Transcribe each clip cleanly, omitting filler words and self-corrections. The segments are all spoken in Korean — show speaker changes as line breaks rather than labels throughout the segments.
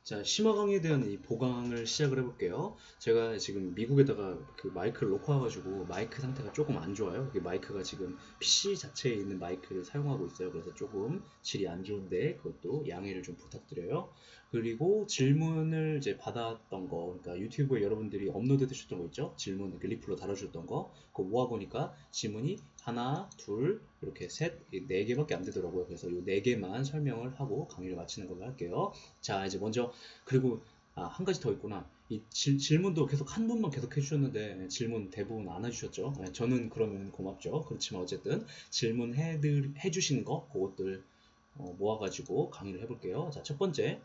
자, 심화 강의에 대한 이 보강을 시작을 해볼게요. 제가 지금 미국에다가 그 마이크를 놓고 와가지고 마이크 상태가 조금 안 좋아요. 이게 마이크가 지금 PC 자체에 있는 마이크를 사용하고 있어요. 그래서 조금 질이 안 좋은데 그것도 양해를 좀 부탁드려요. 그리고 질문을 이제 받았던 거, 그러니까 유튜브에 여러분들이 업로드 해주셨던 거 있죠? 질문 그 리플로 달아주셨던 거, 그거 모아보니까 지문이 하나, 둘, 이렇게 셋, 네 개밖에 안 되더라고요. 그래서 이 네 개만 설명을 하고 강의를 마치는 걸로 할게요. 자, 이제 먼저 그리고 한 가지 더 있구나. 이 질문도 계속 한 분만 계속 해주셨는데 질문 대부분 안 해주셨죠? 네, 저는 그러면 고맙죠. 그렇지만 어쨌든 질문 해주시는 거 그것들 모아가지고 강의를 해볼게요. 자, 첫 번째.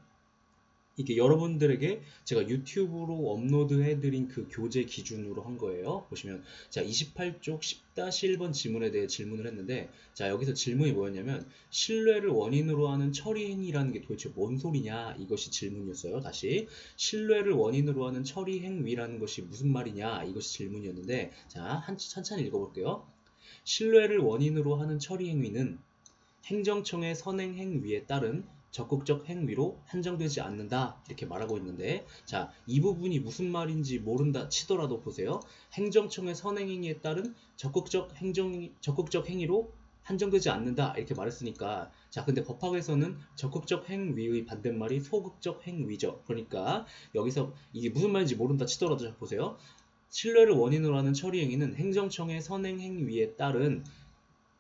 이게 여러분들에게 제가 유튜브로 업로드해드린 그 교재 기준으로 한 거예요. 보시면 자 28쪽 10-1번 지문에 대해 질문을 했는데 자 여기서 질문이 뭐였냐면 신뢰를 원인으로 하는 처리 행위라는 게 도대체 뭔 소리냐 이것이 질문이었어요. 다시 신뢰를 원인으로 하는 처리 행위라는 것이 무슨 말이냐 이것이 질문이었는데 자 천천히 읽어볼게요. 신뢰를 원인으로 하는 처리 행위는 행정청의 선행 행위에 따른 적극적 행위로 한정되지 않는다 이렇게 말하고 있는데 자 이 부분이 무슨 말인지 모른다 치더라도 보세요. 행정청의 선행 행위에 따른 적극적 행위로 한정되지 않는다 이렇게 말했으니까 자 근데 법학에서는 적극적 행위의 반대말이 소극적 행위죠. 그러니까 여기서 이게 무슨 말인지 모른다 치더라도 자 보세요. 신뢰를 원인으로 하는 처리 행위는 행정청의 선행 행위에 따른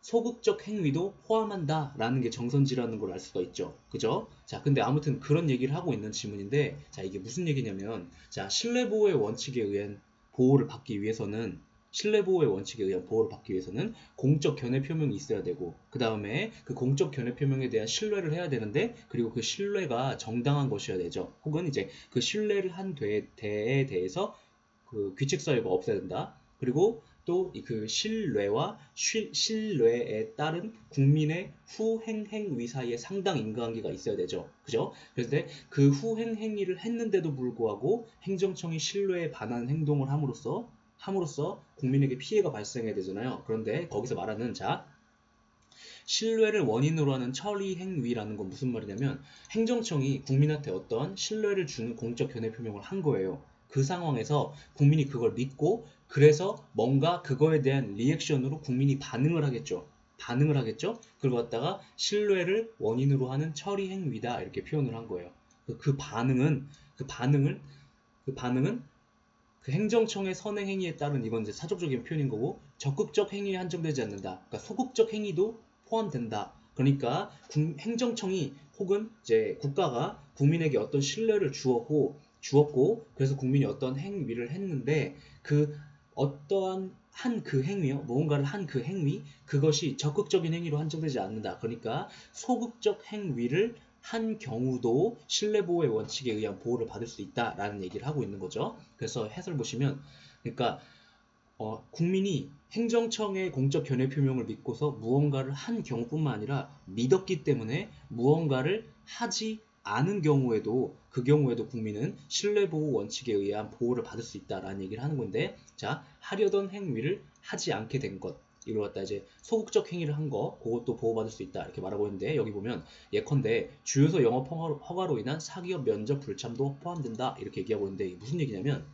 소극적 행위도 포함한다 라는 게 정선지라는 걸 알 수가 있죠. 그죠? 자, 근데 아무튼 그런 얘기를 하고 있는 지문인데 자, 이게 무슨 얘기냐면 자, 신뢰보호의 원칙에 의한 보호를 받기 위해서는 신뢰보호의 원칙에 의한 보호를 받기 위해서는 공적 견해 표명이 있어야 되고 그 다음에 그 공적 견해 표명에 대한 신뢰를 해야 되는데 그리고 그 신뢰가 정당한 것이어야 되죠. 혹은 이제 그 신뢰를 한 대에 대해서 그 규칙 사유가 없어야 된다. 그리고 또 그 신뢰와 신뢰에 따른 국민의 후행 행위 사이에 상당 인과관계가 있어야 되죠. 그죠? 그런데 그 후행 행위를 했는데도 불구하고 행정청이 신뢰에 반하는 행동을 함으로써 국민에게 피해가 발생해야 되잖아요. 그런데 거기서 말하는 자 신뢰를 원인으로 하는 처리 행위라는 건 무슨 말이냐면 행정청이 국민한테 어떤 신뢰를 주는 공적 견해 표명을 한 거예요. 그 상황에서 국민이 그걸 믿고 그래서 뭔가 그거에 대한 리액션으로 국민이 반응을 하겠죠. 반응을 하겠죠. 그걸 갖다가 신뢰를 원인으로 하는 처리 행위다 이렇게 표현을 한 거예요. 그 반응은 그 행정청의 선행 행위에 따른 이건 이제 사족적인 표현인 거고 적극적 행위에 한정되지 않는다. 그러니까 소극적 행위도 포함된다. 그러니까 행정청이 혹은 이제 국가가 국민에게 어떤 신뢰를 주었고 그래서 국민이 어떤 행위를 했는데 그 어떠한 한 그 행위요 무언가를 한 그 행위 그것이 적극적인 행위로 한정되지 않는다. 그러니까 소극적 행위를 한 경우도 신뢰보호의 원칙에 의한 보호를 받을 수 있다라는 얘기를 하고 있는 거죠. 그래서 해설 보시면 그러니까 국민이 행정청의 공적 견해 표명을 믿고서 무언가를 한 경우뿐만 아니라 믿었기 때문에 무언가를 하지 않은 경우에도 그 경우에도 국민은 신뢰보호 원칙에 의한 보호를 받을 수 있다라는 얘기를 하는 건데 자 하려던 행위를 하지 않게 된 것 이걸 갖다 이제 소극적 행위를 한 거 그것도 보호받을 수 있다 이렇게 말하고 있는데 여기 보면 예컨대 주유소 영업 허가로 인한 사기업 면접 불참도 포함된다 이렇게 얘기하고 있는데 이게 무슨 얘기냐면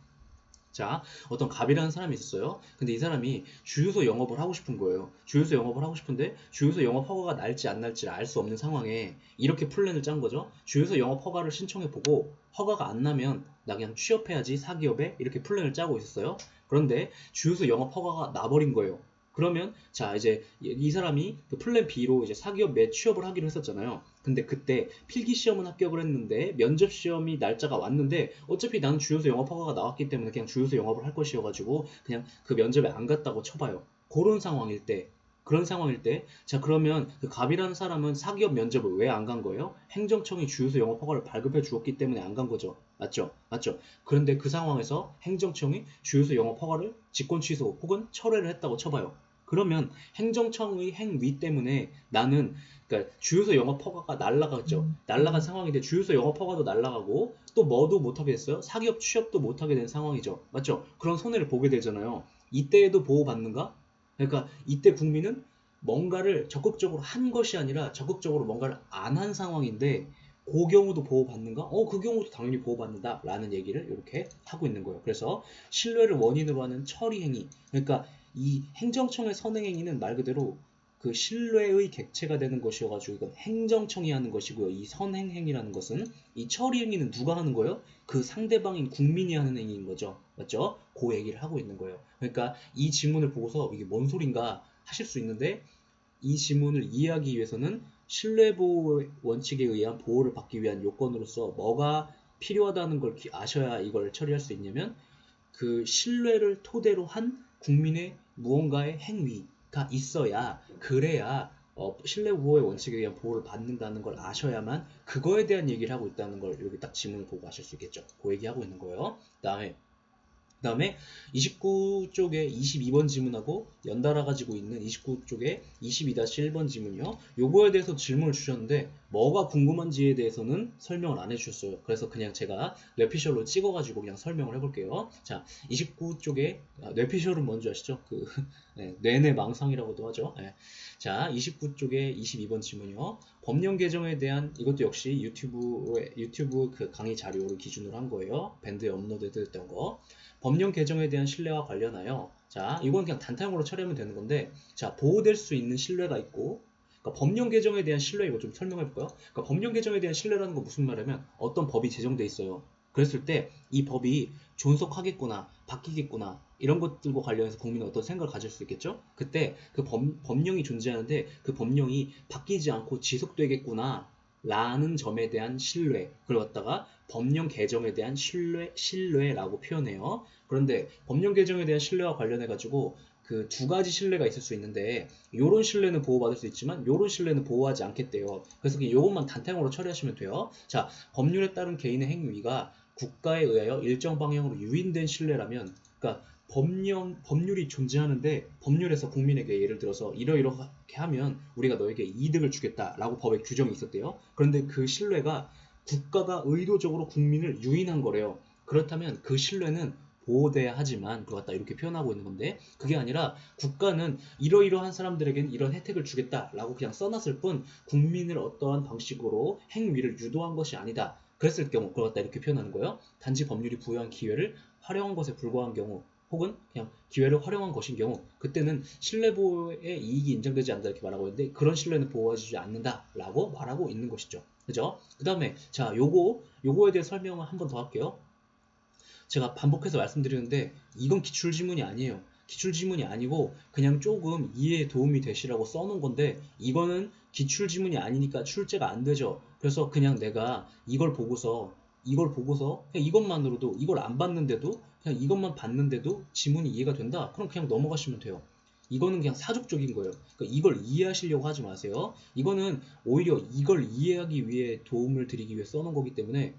자, 어떤 갑이라는 사람이 있었어요. 근데 이 사람이 주유소 영업을 하고 싶은 거예요. 주유소 영업을 하고 싶은데 주유소 영업 허가가 날지 안 날지를 알 수 없는 상황에 이렇게 플랜을 짠 거죠. 주유소 영업 허가를 신청해 보고 허가가 안 나면 나 그냥 취업해야지 사기업에 이렇게 플랜을 짜고 있었어요. 그런데 주유소 영업 허가가 나버린 거예요. 그러면 자 이제 이 사람이 그 플랜 B로 이제 사기업 내 취업을 하기로 했었잖아요. 근데 그때 필기 시험은 합격을 했는데 면접 시험이 날짜가 왔는데 어차피 나는 주유소 영업 허가가 나왔기 때문에 그냥 주유소 영업을 할 것이어가지고 그냥 그 면접에 안 갔다고 쳐봐요. 그런 상황일 때, 자 그러면 그 갑이라는 사람은 사기업 면접을 왜 안 간 거예요? 행정청이 주유소 영업 허가를 발급해 주었기 때문에 안 간 거죠. 맞죠? 맞죠? 그런데 그 상황에서 행정청이 주유소 영업 허가를 직권 취소 혹은 철회를 했다고 쳐봐요. 그러면 행정청의 행위 때문에 나는 그러니까 주유소 영업 허가가 날라갔죠. 날라간 상황인데 주유소 영업 허가도 날라가고 또 뭐도 못하게 됐어요. 사기업 취업도 못하게 된 상황이죠. 맞죠? 그런 손해를 보게 되잖아요. 이때에도 보호받는가? 그러니까 이때 국민은 뭔가를 적극적으로 한 것이 아니라 적극적으로 뭔가를 안 한 상황인데 그 경우도 보호받는가? 그 경우도 당연히 보호받는다 라는 얘기를 이렇게 하고 있는 거예요. 그래서 신뢰를 원인으로 하는 처리 행위, 그러니까 이 행정청의 선행 행위는 말 그대로 그 신뢰의 객체가 되는 것이어가지고 이건 행정청이 하는 것이고요. 이 선행 행위라는 것은, 이 처리 행위는 누가 하는 거예요? 그 상대방인 국민이 하는 행위인 거죠. 맞죠? 그 얘기를 하고 있는 거예요. 그러니까 이 지문을 보고서 이게 뭔 소린가 하실 수 있는데, 이 지문을 이해하기 위해서는 신뢰보호 원칙에 의한 보호를 받기 위한 요건으로서 뭐가 필요하다는 걸 아셔야 이걸 처리할 수 있냐면, 그 신뢰를 토대로 한 국민의 무언가의 행위가 있어야, 그래야 신뢰보호의 원칙에 의한 보호를 받는다는 걸 아셔야만 그거에 대한 얘기를 하고 있다는 걸 여기 딱 지문을 보고 아실 수 있겠죠. 그 얘기하고 있는 거예요. 그다음에 29쪽에 22번 지문하고 연달아 가지고 있는 29쪽에 22-1번 지문이요. 요거에 대해서 질문을 주셨는데 뭐가 궁금한지에 대해서는 설명을 안 해주셨어요. 그래서 그냥 제가 뇌피셜로 찍어가지고 그냥 설명을 해볼게요. 자, 29쪽에 뇌피셜은 뭔지 아시죠? 그 네, 뇌내 망상이라고도 하죠. 네. 자, 29쪽에 22번 지문이요. 법령 개정에 대한, 이것도 역시 유튜브 그 강의 자료를 기준으로 한 거예요. 밴드에 업로드됐던 거. 법령 개정에 대한 신뢰와 관련하여, 자, 이건 그냥 단타형으로 처리하면 되는 건데, 자, 보호될 수 있는 신뢰가 있고, 그러니까 법령 개정에 대한 신뢰, 이거 좀 설명해 볼까요? 그러니까 법령 개정에 대한 신뢰라는 건 무슨 말이냐면, 어떤 법이 제정돼 있어요. 그랬을 때 이 법이 존속하겠구나, 바뀌겠구나, 이런 것들과 관련해서 국민은 어떤 생각을 가질 수 있겠죠? 그때 그 법령이 존재하는데 그 법령이 바뀌지 않고 지속되겠구나 라는 점에 대한 신뢰, 그걸 갖다가 법령 개정에 대한 신뢰라고 표현해요. 그런데 법령 개정에 대한 신뢰와 관련해 가지고 그 두 가지 신뢰가 있을 수 있는데, 요런 신뢰는 보호받을 수 있지만 요런 신뢰는 보호하지 않겠대요. 그래서 요것만 단타형으로 처리하시면 돼요. 자, 법률에 따른 개인의 행위가 국가에 의하여 일정 방향으로 유인된 신뢰라면, 그러니까 법률이 존재하는데 법률에서 국민에게 예를 들어서 이러이러하게 하면 우리가 너에게 이득을 주겠다라고 법에 규정이 있었대요. 그런데 그 신뢰가 국가가 의도적으로 국민을 유인한 거래요. 그렇다면 그 신뢰는 보호돼야 하지만, 그거 갖다 이렇게 표현하고 있는 건데, 그게 아니라 국가는 이러이러한 사람들에게는 이런 혜택을 주겠다라고 그냥 써놨을 뿐 국민을 어떠한 방식으로 행위를 유도한 것이 아니다. 그랬을 경우 그걸 갖다 이렇게 표현하는 거예요. 단지 법률이 부여한 기회를 활용한 것에 불과한 경우, 혹은 그냥 기회를 활용한 것인 경우, 그때는 신뢰보호의 이익이 인정되지 않는다 이렇게 말하고 있는데, 그런 신뢰는 보호하지 않는다라고 말하고 있는 것이죠. 그죠? 그 다음에 자, 요거에 대해 설명을 한 번 더 할게요. 제가 반복해서 말씀드리는데 이건 기출지문이 아니에요. 기출지문이 아니고 그냥 조금 이해에 도움이 되시라고 써놓은 건데, 이거는 기출지문이 아니니까 출제가 안 되죠. 그래서 그냥 내가 이걸 보고서 그냥 이것만으로도, 이걸 안 봤는데도, 그냥 이것만 봤는데도 지문이 이해가 된다? 그럼 그냥 넘어가시면 돼요. 이거는 그냥 사족적인 거예요. 그러니까 이걸 이해하시려고 하지 마세요. 이거는 오히려 이걸 이해하기 위해 도움을 드리기 위해 써놓은 거기 때문에,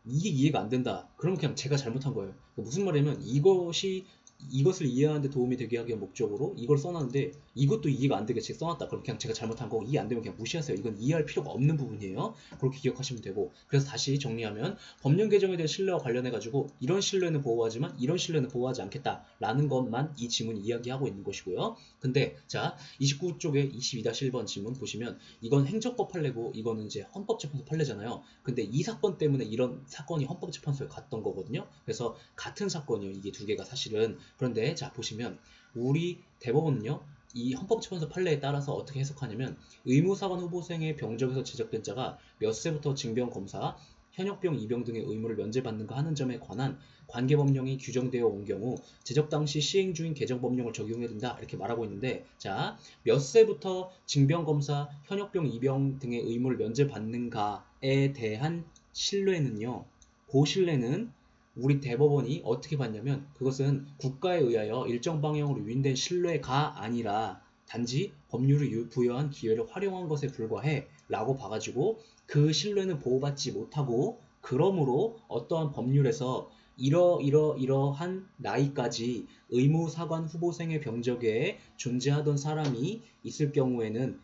이게 이해가 안 된다. 그럼 그냥 제가 잘못한 거예요. 무슨 말이냐면 이것을 이해하는 데 도움이 되게 하기 위한 목적으로 이걸 써놨는데 이것도 이해가 안 되게 써놨다. 그럼 그냥 제가 잘못한 거, 이해 안 되면 그냥 무시하세요. 이건 이해할 필요가 없는 부분이에요. 그렇게 기억하시면 되고, 그래서 다시 정리하면 법령 개정에 대한 신뢰와 관련해 가지고 이런 신뢰는 보호하지만 이런 신뢰는 보호하지 않겠다라는 것만 이 지문이 이야기하고 있는 것이고요. 근데 자, 29쪽에 22-1번 지문 보시면 이건 행정법 판례고 이거는 이제 헌법재판소 판례잖아요. 근데 이 사건 때문에 이런 사건이 헌법재판소에 갔던 거거든요. 그래서 같은 사건이에요. 이게 두 개가 사실은. 그런데 자, 보시면 우리 대법원은요, 이 헌법재판소 판례에 따라서 어떻게 해석하냐면, 의무사관 후보생의 병적에서 제적된 자가 몇 세부터 징병검사, 현역병, 입영 등의 의무를 면제받는가 하는 점에 관한 관계법령이 규정되어 온 경우 제적 당시 시행 중인 개정법령을 적용해야 된다 이렇게 말하고 있는데, 자, 몇 세부터 징병검사, 현역병, 입영 등의 의무를 면제받는가에 대한 신뢰는요, 그 신뢰는 우리 대법원이 어떻게 봤냐면, 그것은 국가에 의하여 일정 방향으로 유인된 신뢰가 아니라 단지 법률이 부여한 기회를 활용한 것에 불과해 라고 봐가지고, 그 신뢰는 보호받지 못하고, 그러므로 어떠한 법률에서 이러한 나이까지 의무사관 후보생의 병적에 존재하던 사람이 있을 경우에는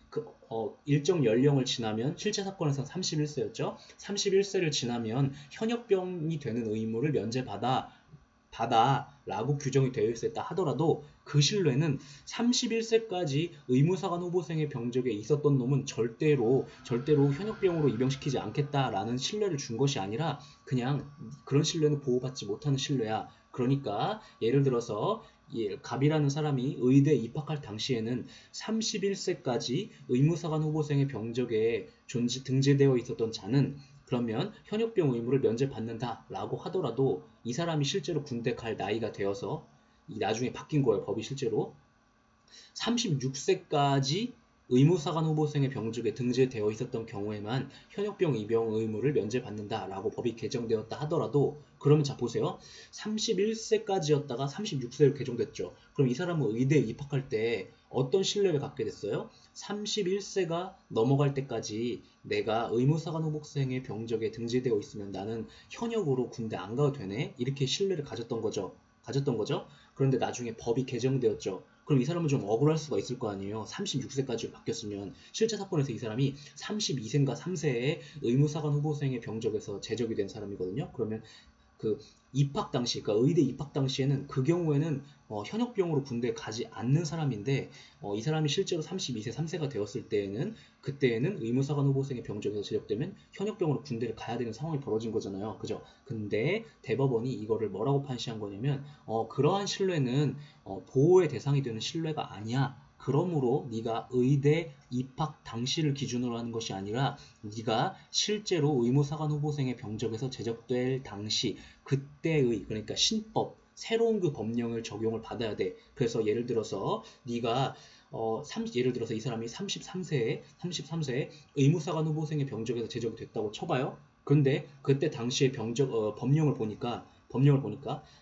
일정 연령을 지나면, 실제 사건에서는 31세였죠. 31세를 지나면 현역병이 되는 의무를 면제받아 라고 규정이 되어 있었다 하더라도 그 신뢰는 31세까지 의무사관 후보생의 병적에 있었던 놈은 절대로 현역병으로 입영시키지 않겠다라는 신뢰를 준 것이 아니라 그냥 그런 신뢰는 보호받지 못하는 신뢰야. 그러니까 예를 들어서 갑이라는 사람이 의대 입학할 당시에는 31세까지 의무사관 후보생의 병적에 등재되어 있었던 자는 그러면 현역병 의무를 면제받는다라고 하더라도 이 사람이 실제로 군대 갈 나이가 되어서 나중에 바뀐 거예요. 법이 실제로 36세까지 의무사관 후보생의 병적에 등재되어 있었던 경우에만 현역병 입영 의무를 면제받는다라고 법이 개정되었다 하더라도 그러면 자 보세요. 31세까지였다가 36세로 개정됐죠. 그럼 이 사람은 의대에 입학할 때 어떤 신뢰를 갖게 됐어요? 31세가 넘어갈 때까지 내가 의무사관 후보생의 병적에 등재되어 있으면 나는 현역으로 군대 안 가도 되네? 이렇게 신뢰를 가졌던 거죠. 그런데 나중에 법이 개정되었죠. 그럼 이 사람은 좀 억울할 수가 있을 거 아니에요. 36세까지 바뀌었으면 실제 사건에서 이 사람이 32세인가 3세에 의무사관 후보생의 병적에서 제적이 된 사람이거든요. 그러면 그 입학 당시, 그러니까 의대 입학 당시에는 그 경우에는 현역병으로 군대에 가지 않는 사람인데 이 사람이 실제로 32세, 3세가 되었을 때에는 그때에는 의무사관 후보생의 병적에서 제적되면 현역병으로 군대를 가야 되는 상황이 벌어진 거잖아요. 그죠? 근데 대법원이 이거를 뭐라고 판시한 거냐면 그러한 신뢰는 보호의 대상이 되는 신뢰가 아니야. 그러므로 네가 의대 입학 당시를 기준으로 하는 것이 아니라 네가 실제로 의무사관 후보생의 병적에서 제적될 당시 그때의 그러니까 신법 새로운 그 법령을 적용을 받아야 돼. 그래서 예를 들어서 네가 예를 들어서 이 사람이 33세에 의무사관 후보생의 병적에서 제적이 됐다고 쳐봐요. 그런데 그때 당시의 법령을 보니까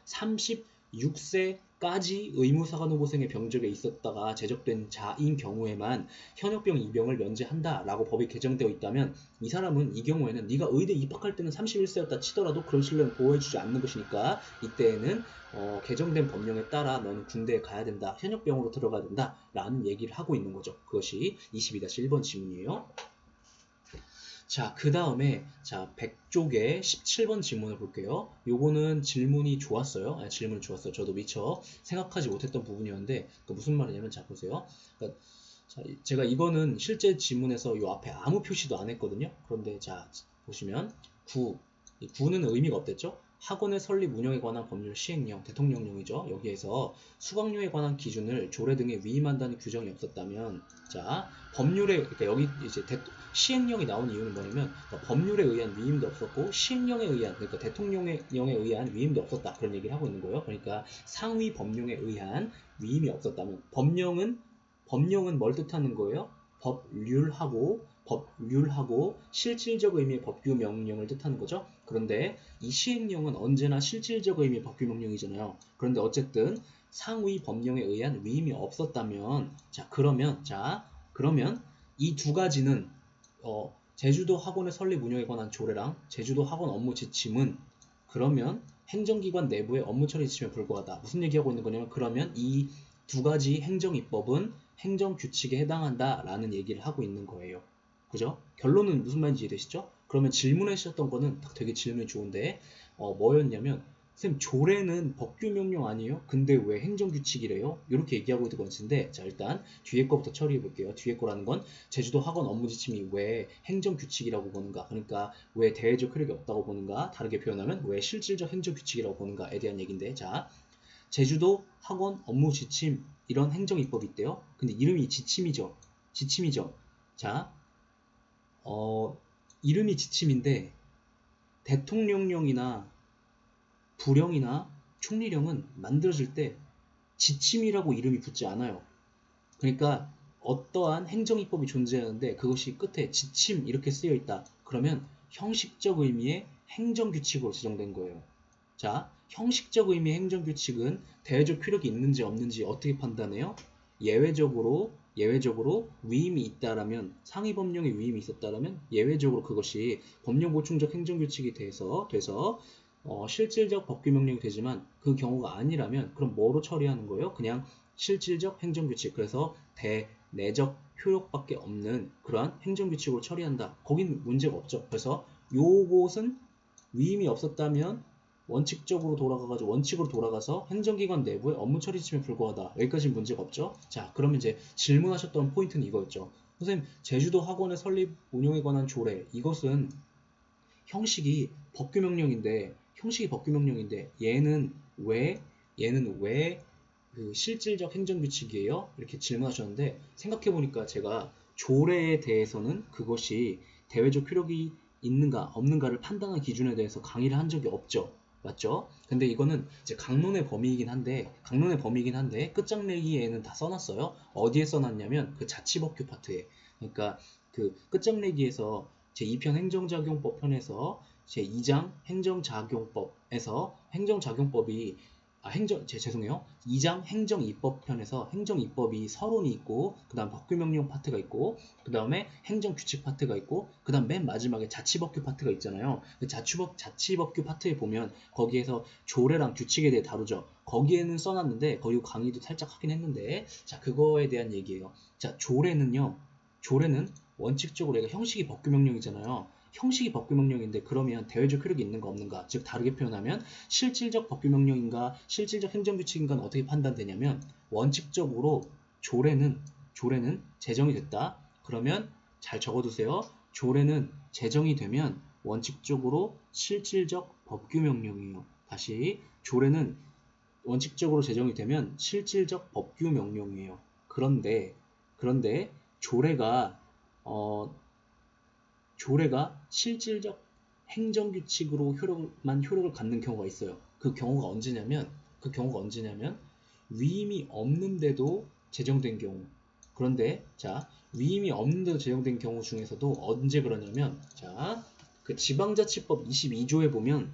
36세까지 의무사관 후보생의 병적에 있었다가 제적된 자인 경우에만 현역병 입영을 면제한다라고 법이 개정되어 있다면 이 사람은 이 경우에는 네가 의대 입학할 때는 31세였다 치더라도 그런 신뢰는 보호해주지 않는 것이니까 이때에는 개정된 법령에 따라 너는 군대에 가야 된다. 현역병으로 들어가야 된다. 라는 얘기를 하고 있는 거죠. 그것이 22-1번 지문이에요. 자, 그 다음에 자 100쪽의 17번 질문을 볼게요. 요거는 질문이 좋았어요. 질문이 좋았어요. 저도 미처 생각하지 못했던 부분이었는데 무슨 말이냐면 자 보세요. 그러니까, 자, 제가 이거는 실제 지문에서 요 앞에 아무 표시도 안 했거든요. 그런데 자 보시면 이 9는 의미가 없댔죠. 학원의 설립 운영에 관한 법률 시행령, 대통령령이죠. 여기에서 수강료에 관한 기준을 조례 등에 위임한다는 규정이 없었다면, 자 법률에 그러니까 여기 이제 시행령이 나온 이유는 뭐냐면 그러니까 법률에 의한 위임도 없었고 시행령에 의한 그러니까 대통령령에 의한 위임도 없었다 그런 얘기를 하고 있는 거예요. 그러니까 상위 법령에 의한 위임이 없었다면 법령은 뭘 뜻하는 거예요? 법률하고 실질적 의미의 법규 명령을 뜻하는 거죠. 그런데 이 시행령은 언제나 실질적 의미의 법규 명령이잖아요. 그런데 어쨌든 상위 법령에 의한 위임이 없었다면 그러면 이 두 가지는 제주도 학원의 설립 운영에 관한 조례랑 제주도 학원 업무 지침은 그러면 행정기관 내부의 업무 처리 지침에 불과하다. 무슨 얘기하고 있는 거냐면 그러면 이 두 가지 행정입법은 행정규칙에 해당한다라는 얘기를 하고 있는 거예요. 그죠? 결론은 무슨 말인지 이해되시죠? 그러면 질문해 주셨던 거는 되게 질문이 좋은데 뭐였냐면 쌤 조례는 법규명령 아니에요? 근데 왜 행정규칙이래요? 이렇게 얘기하고 있는 것인데 자 일단 뒤에 거부터 처리해 볼게요. 뒤에 거라는 건 제주도 학원 업무 지침이 왜 행정규칙이라고 보는가 그러니까 왜 대외적 효력이 없다고 보는가 다르게 표현하면 왜 실질적 행정규칙이라고 보는가에 대한 얘기인데 자 제주도 학원 업무 지침 이런 행정입법이 있대요. 근데 이름이 지침이죠. 자 이름이 지침인데 대통령령이나 부령이나 총리령은 만들어질 때 지침이라고 이름이 붙지 않아요. 그러니까 어떠한 행정입법이 존재하는데 그것이 끝에 지침 이렇게 쓰여 있다. 그러면 형식적 의미의 행정규칙으로 지정된 거예요. 자, 형식적 의미의 행정규칙은 대외적 효력이 있는지 없는지 어떻게 판단해요? 예외적으로 위임이 있다라면 상위 법령에 위임이 있었다라면 예외적으로 그것이 법령 보충적 행정규칙이 돼서 실질적 법규명령이 되지만 그 경우가 아니라면 그럼 뭐로 처리하는 거예요? 그냥 실질적 행정규칙 그래서 대내적 효력밖에 없는 그러한 행정규칙으로 처리한다. 거긴 문제가 없죠. 그래서 요것은 위임이 없었다면 원칙으로 돌아가서 행정기관 내부의 업무 처리 지침에 불과하다. 여기까지는 문제가 없죠. 자, 그러면 이제 질문하셨던 포인트는 이거였죠. 선생님, 제주도 학원의 설립 운영에 관한 조례. 이것은 형식이 법규 명령인데 얘는 왜 그 실질적 행정규칙이에요? 이렇게 질문하셨는데 생각해보니까 제가 조례에 대해서는 그것이 대외적 효력이 있는가 없는가를 판단하는 기준에 대해서 강의를 한 적이 없죠. 맞죠? 근데 이거는 이제 강론의 범위이긴 한데 끝장내기에는 다 써놨어요. 어디에 써놨냐면 그 자치법규 파트에. 그러니까 그 끝장내기에서 제2편 행정작용법 편에서 제2장 행정작용법에서 행정작용법이 죄송해요. 2장 행정입법 편에서 행정입법이 서론이 있고, 그 다음 법규명령 파트가 있고, 그 다음에 행정규칙 파트가 있고, 그 다음 맨 마지막에 자치법규 파트가 있잖아요. 그 자치법규 파트에 보면 거기에서 조례랑 규칙에 대해 다루죠. 거기에는 써놨는데, 거기 강의도 살짝 하긴 했는데, 자, 그거에 대한 얘기예요. 자, 조례는 원칙적으로 얘가 형식이 법규명령이잖아요. 형식이 법규명령인데 그러면 대외적 효력이 있는가 없는가, 즉 다르게 표현하면 실질적 법규명령인가 실질적 행정규칙인가는 어떻게 판단되냐면 원칙적으로 조례는 제정이 됐다. 그러면 잘 적어두세요. 조례는 제정이 되면 원칙적으로 실질적 법규명령이에요. 다시, 조례는 원칙적으로 제정이 되면 실질적 법규명령이에요. 그런데 조례가 실질적 행정규칙으로 효력을 갖는 경우가 있어요. 그 경우가 언제냐면 위임이 없는데도 제정된 경우. 그런데 자, 위임이 없는데도 제정된 경우 중에서도 언제 그러냐면, 자, 그 지방자치법 22조에 보면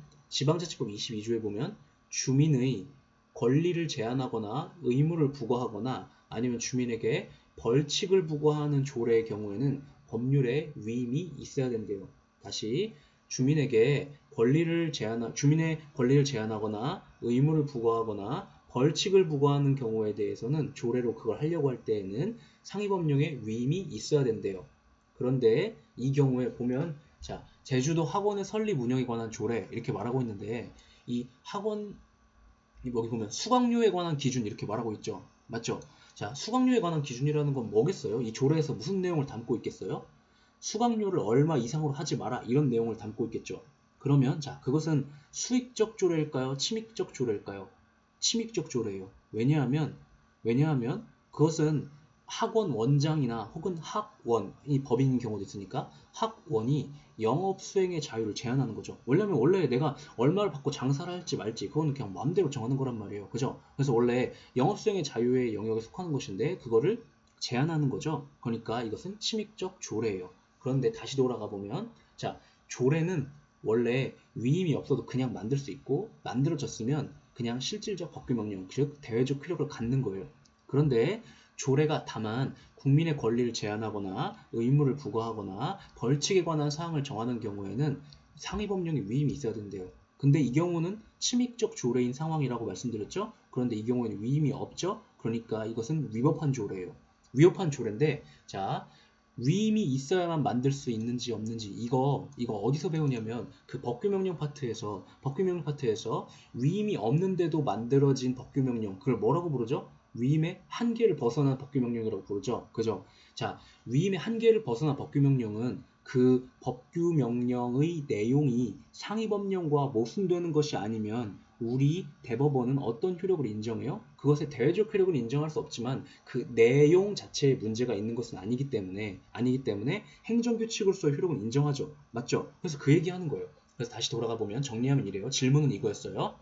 주민의 권리를 제한하거나 의무를 부과하거나 아니면 주민에게 벌칙을 부과하는 조례의 경우에는 법률에 위임이 있어야 된대요. 다시, 주민의 권리를 제한하거나 의무를 부과하거나 벌칙을 부과하는 경우에 대해서는 조례로 그걸 하려고 할 때에는 상위법령에 위임이 있어야 된대요. 그런데 이 경우에 보면, 자, 제주도 학원의 설립 운영에 관한 조례 이렇게 말하고 있는데, 이 학원 여기 보면 수강료에 관한 기준 이렇게 말하고 있죠. 맞죠? 자, 수강료에 관한 기준이라는 건 뭐겠어요? 이 조례에서 무슨 내용을 담고 있겠어요? 수강료를 얼마 이상으로 하지 마라, 이런 내용을 담고 있겠죠. 그러면 자, 그것은 수익적 조례일까요? 침익적 조례일까요? 침익적 조례예요. 왜냐하면 그것은 학원 원장이나 혹은 학원이 법인인 경우도 있으니까 학원이 영업 수행의 자유를 제한하는 거죠. 왜냐면 원래 내가 얼마를 받고 장사를 할지 말지 그거는 그냥 마음대로 정하는 거란 말이에요. 그죠? 그래서 원래 영업 수행의 자유의 영역에 속하는 것인데 그거를 제한하는 거죠. 그러니까 이것은 침익적 조례예요. 그런데 다시 돌아가 보면, 자, 조례는 원래 위임이 없어도 그냥 만들 수 있고, 만들어졌으면 그냥 실질적 법규명령, 즉 대외적 효력을 갖는 거예요. 그런데 조례가 다만 국민의 권리를 제한하거나 의무를 부과하거나 벌칙에 관한 사항을 정하는 경우에는 상위법령의 위임이 있어야 된대요. 근데 이 경우는 침익적 조례인 상황이라고 말씀드렸죠? 그런데 이 경우에는 위임이 없죠? 그러니까 이것은 위법한 조례예요. 위법한 조례인데, 자, 위임이 있어야만 만들 수 있는지 없는지 이거 어디서 배우냐면 그 법규명령 파트에서 위임이 없는데도 만들어진 법규명령, 그걸 뭐라고 부르죠? 위임의 한계를 벗어난 법규명령이라고 부르죠. 그죠? 자, 위임의 한계를 벗어난 법규명령은 그 법규명령의 내용이 상위법령과 모순되는 것이 아니면 우리 대법원은 어떤 효력을 인정해요? 그것의 대외적 효력은 인정할 수 없지만 그 내용 자체에 문제가 있는 것은 아니기 때문에 행정규칙으로서의 효력은 인정하죠. 맞죠? 그래서 그 얘기하는 거예요. 그래서 다시 돌아가 보면 정리하면 이래요. 질문은 이거였어요.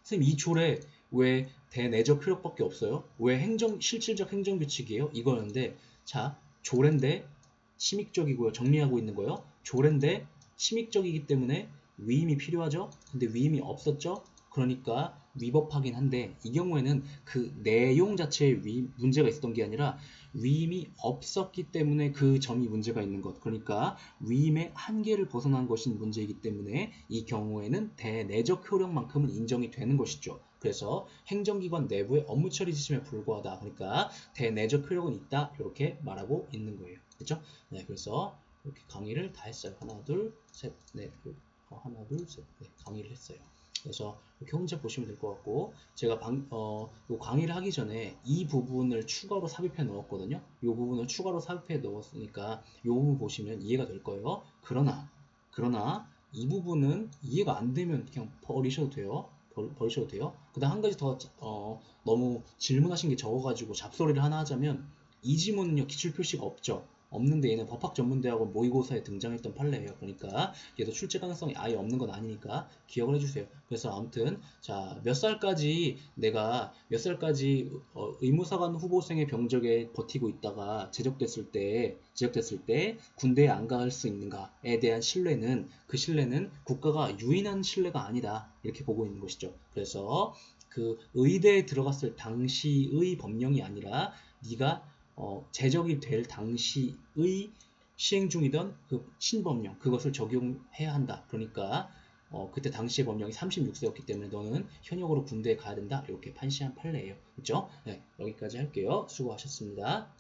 선생님, 이 조례 왜 대내적 효력밖에 없어요? 왜 실질적 행정규칙이에요? 이거였는데, 자, 조례인데 침익적이고요. 정리하고 있는 거예요. 조례인데 침익적이기 때문에 위임이 필요하죠. 근데 위임이 없었죠. 그러니까 위법하긴 한데 이 경우에는 그 내용 자체에 문제가 있었던 게 아니라 위임이 없었기 때문에 그 점이 문제가 있는 것. 그러니까 위임의 한계를 벗어난 것이 문제이기 때문에 이 경우에는 대내적 효력만큼은 인정이 되는 것이죠. 그래서 행정기관 내부의 업무 처리 지침에 불과하다. 그러니까 대내적 효력은 있다. 이렇게 말하고 있는 거예요. 그렇죠? 네, 그래서 이렇게 강의를 다 했어요. 하나, 둘, 셋, 넷, 하나, 둘, 셋, 넷 강의를 했어요. 그래서 이렇게 혼자 보시면 될 것 같고 제가 요 강의를 하기 전에 이 부분을 추가로 삽입해 넣었거든요. 이 부분을 추가로 삽입해 넣었으니까 이 부분 보시면 이해가 될 거예요. 그러나 이 부분은 이해가 안 되면 그냥 버리셔도 돼요. 버리셔도 돼요. 그다음 한 가지 더 너무 질문하신 게 적어가지고 잡소리를 하나 하자면 이 지문은요 기출 표시가 없죠. 없는데 얘는 법학전문대학원 모의고사에 등장했던 판례예요. 그러니까 얘도 출제 가능성이 아예 없는 건 아니니까 기억을 해주세요. 그래서 아무튼 자 몇 살까지 내가 몇 살까지 의무사관 후보생의 병적에 버티고 있다가 제적됐을 때 군대에 안 갈 수 있는가에 대한 신뢰는 그 신뢰는 국가가 유인한 신뢰가 아니다 이렇게 보고 있는 것이죠. 그래서 그 의대에 들어갔을 당시의 법령이 아니라 네가 제적이 될 당시의 시행 중이던 그 신법령 그것을 적용해야 한다. 그러니까 그때 당시의 법령이 36세였기 때문에 너는 현역으로 군대에 가야 된다. 이렇게 판시한 판례예요. 그렇죠? 네, 여기까지 할게요. 수고하셨습니다.